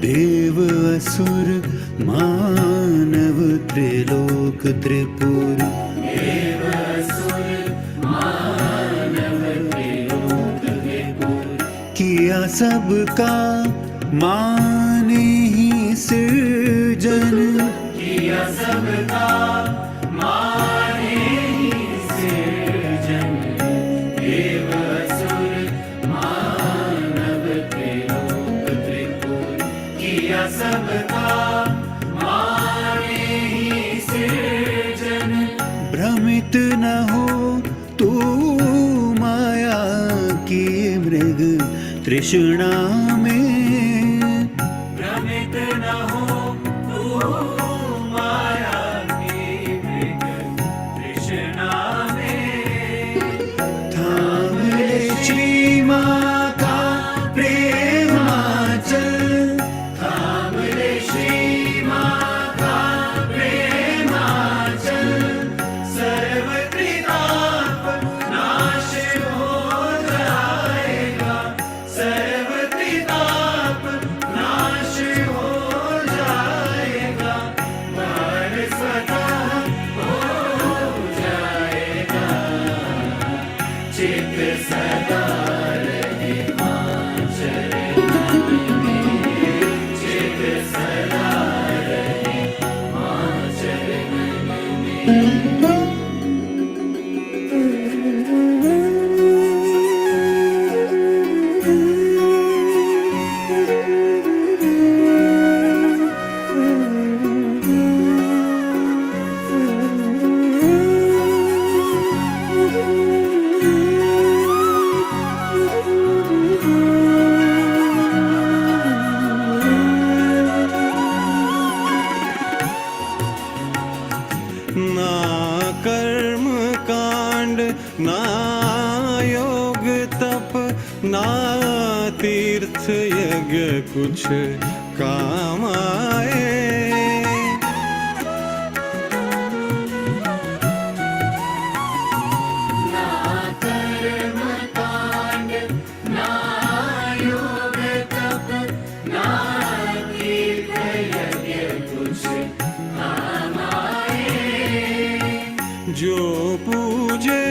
देव असुर मानव त्रिलोक त्रिपुर किया सबका माने ही सृजन सबका माने ही सृजन देव असुर मानव त्रिलोक त्रिपुर किया सबका माने ही सृजन भ्रमित न हो तू माया की मृग तृष्णा में भ्रमित न हो तू माया की मृग तृष्णा में थाम ले श्री माँ का प्रेमाचल थाम ले श्री माँ का प्रेमाचल सर्व त्रिताप नाश हो जाएगा सर्व त्रिताप नाश हो जाएगा बाल स्वतः हो जाएगा चित सदा रहे माँ चरण में चित सदा रहे माँ चरण में ना कर्म कांड ना योग तप ना तीर्थ यज्ञ कुछ काम आए जो पूजे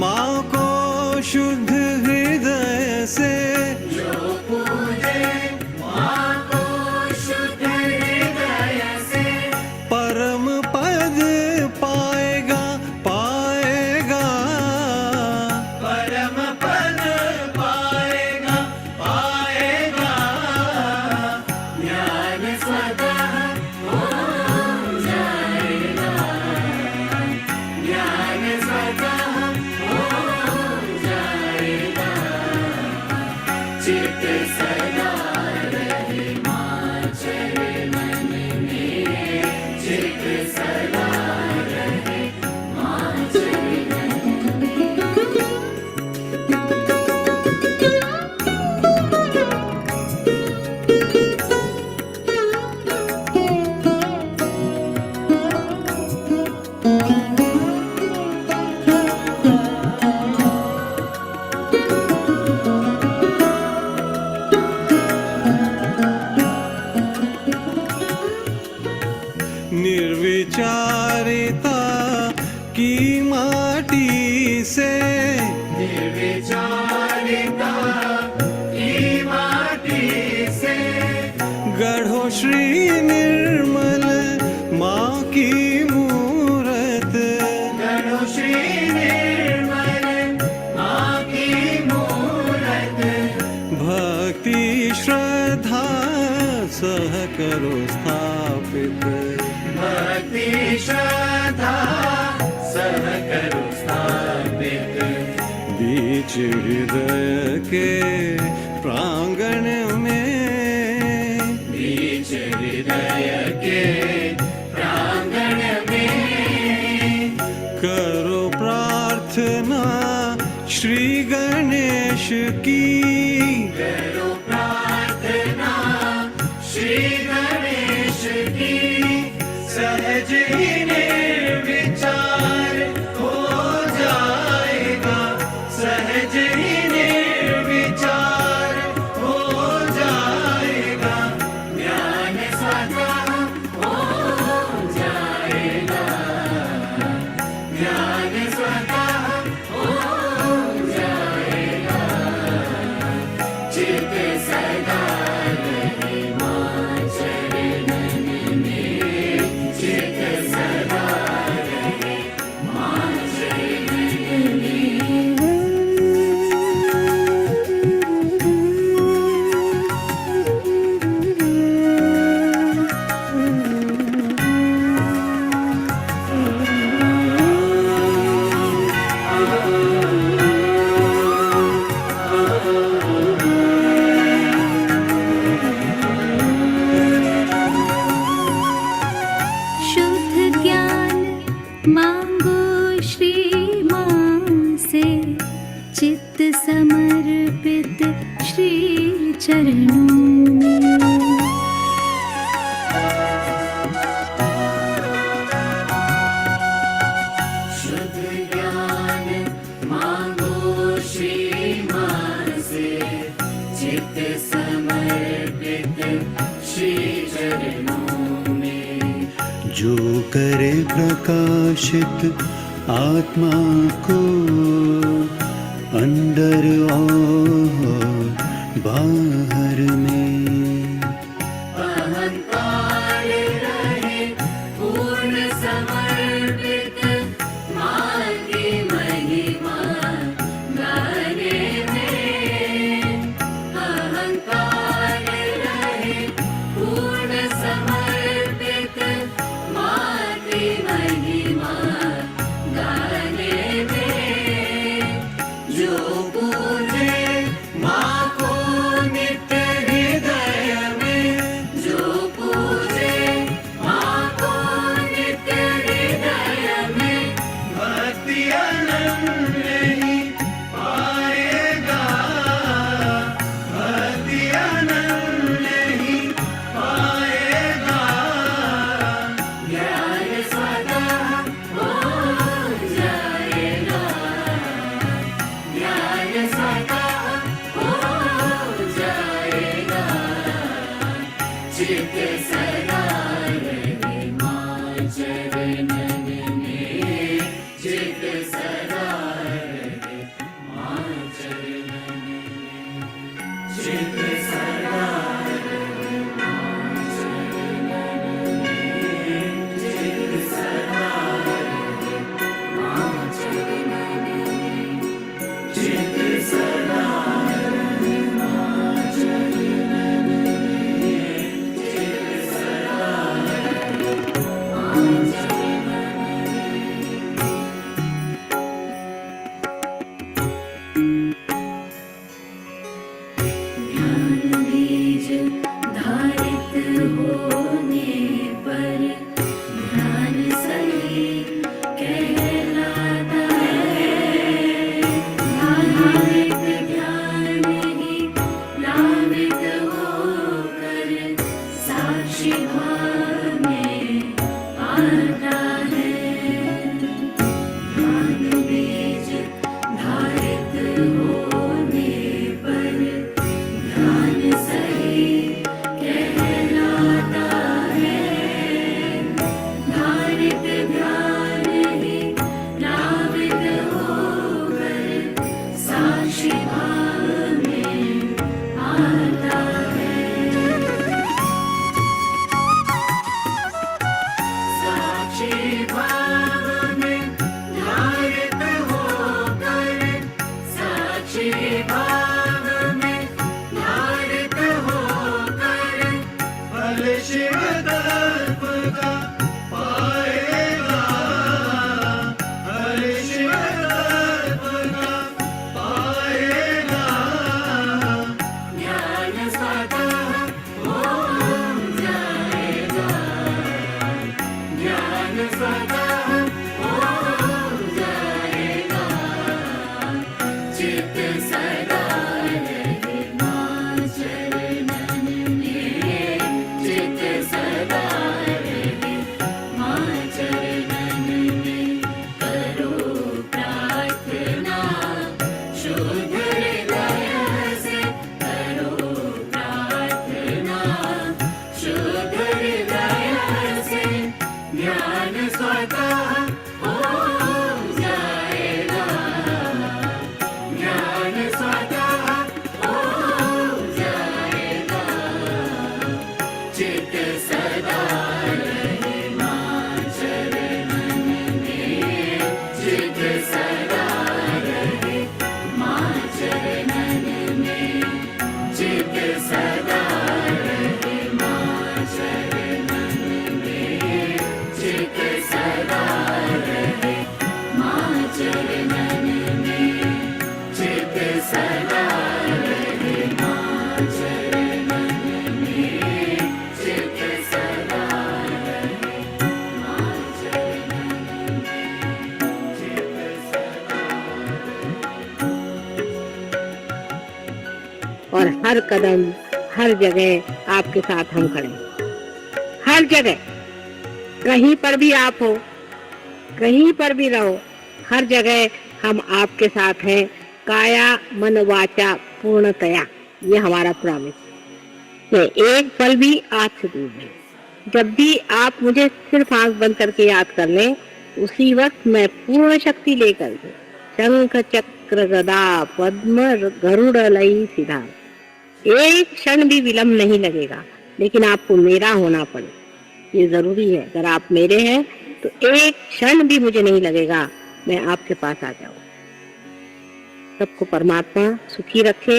माँ को शुद्ध हृदय से जो पूजे माँ को शुद्ध हृदय से परम पद पाएगा पाएगा परम पद पाएगा पाएगा ज्ञान स्वतः हो जाएगा ज्ञान स्वतः हो जाएगा चित सदा रहे माँ चरण में चित सदा रहे माँ चरण निर्विचारिता की माटी से निर्विचारिता की माटी से गढ़ो श्री निर्मल माँ की मूरत गढ़ो श्री निर्मल माँ की मूरत भक्ति श्रद्धा सह करो स्थापित भक्ति श्रद्धा सह करो स्थापित बीच हृदय के प्रांगण में बीच हृदय के प्रांगण में करो प्रार्थना श्री गणेश की करो प्रार्थना श्री गणेश की सहज ही निर्विचार हो जाएगा सहज ही निर्विचार हो जाएगा ज्ञान स्वतः हो जाएगा ज्ञान स्वतः हो जाएगा चित सदा रहे माँ चरण में चित मांगो श्री मां से चित्त समर्पित श्री चरणों में। शुद्ध ज्ञान मांगो श्री मां से चित्त समर्पित श्री चरणों में। जो करे प्रकाशित आत्मा को अंदर और बाहर में, अहंकार रहे पूर्ण समर्पित मां की महिमा गाने में। अहंकार रहे पूर्ण समर्पित मां की महिमा गाने में। जो पूजे मां को नित्य हृदय में, जो पूजे मां को नित्य हृदय में, भक्ति अनंत नहीं पाएगा, भक्ति अनंत नहीं पाएगा। ज्ञान स्वतः हो जाएगा, ज्ञान स्वतः हो जाएगा। चित्त सदा रहे मां चरणन में, चित्त सदा रहे मां चरणन में, चित्त सदा रहे मां चरणन में, चित्त सदा रहे मां चरणन में, चित्त सदा रहे मां चरणन में, चित्त सदा रहे मां चरणन में। ज्ञान बीज धारित होने पर ध्यान सही कहलाता है। धारित ध्यान ही लावित होकर साक्षी भाव में आता है। ज्ञान बीज धारित होने पर ध्यान सही कहलाता है। धारित ध्यान ही लावित होकर साक्षी भाव में आता है। साक्षी भाव में धारित होकर, साक्षी भाव में धारित होकर, फल शिव तत्व का पाएगा, फल शिव तत्व का पाएगा। ज्ञान स्वतः हो जाएगा, ज्ञान स्वतः हो जाएगा। चित्त सदा रहे मां चरणन में, चित्त सदा रहे मां चरणन में। करो प्रार्थना शुद्ध हृदय से, करो प्रार्थना शुद्ध हृदय से। ज्ञान स्वतः हो जाएगा, ज्ञान स्वतः हो जाएगा। चित्त सदा रहे मां चरणन में, चित्त सदा रहे मां चरणन में, चित्त सदा रहे मां चरणन में, चित्त सदा हर कदम, हर जगह आपके साथ हम खड़े हैं। हर जगह, कहीं पर भी आप हो, कहीं पर भी रहो, हर जगह हम आपके साथ हैं, काया मन वाचा पूर्णतया, ये हमारा प्रॉमिस। मैं एक पल भी आपसे दूर नहीं। जब भी आप मुझे सिर्फ आंख बंद करके याद कर लें, उसी वक्त मैं पूर्ण शक्ति लेकर के शंख चक्र गदा पद्म गरुड़ लई सीधा, एक क्षण भी विलम्ब नहीं लगेगा, लेकिन आपको मेरा होना पड़े, ये जरूरी है। अगर आप मेरे हैं तो एक क्षण भी मुझे नहीं लगेगा, मैं आपके पास आ जाऊं। सबको परमात्मा सुखी रखे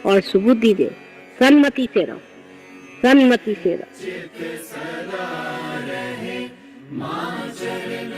और सुबुद्धि दे। सन्मति से रहो, सन्मति से रहो। चित सदा रहे माँ चरण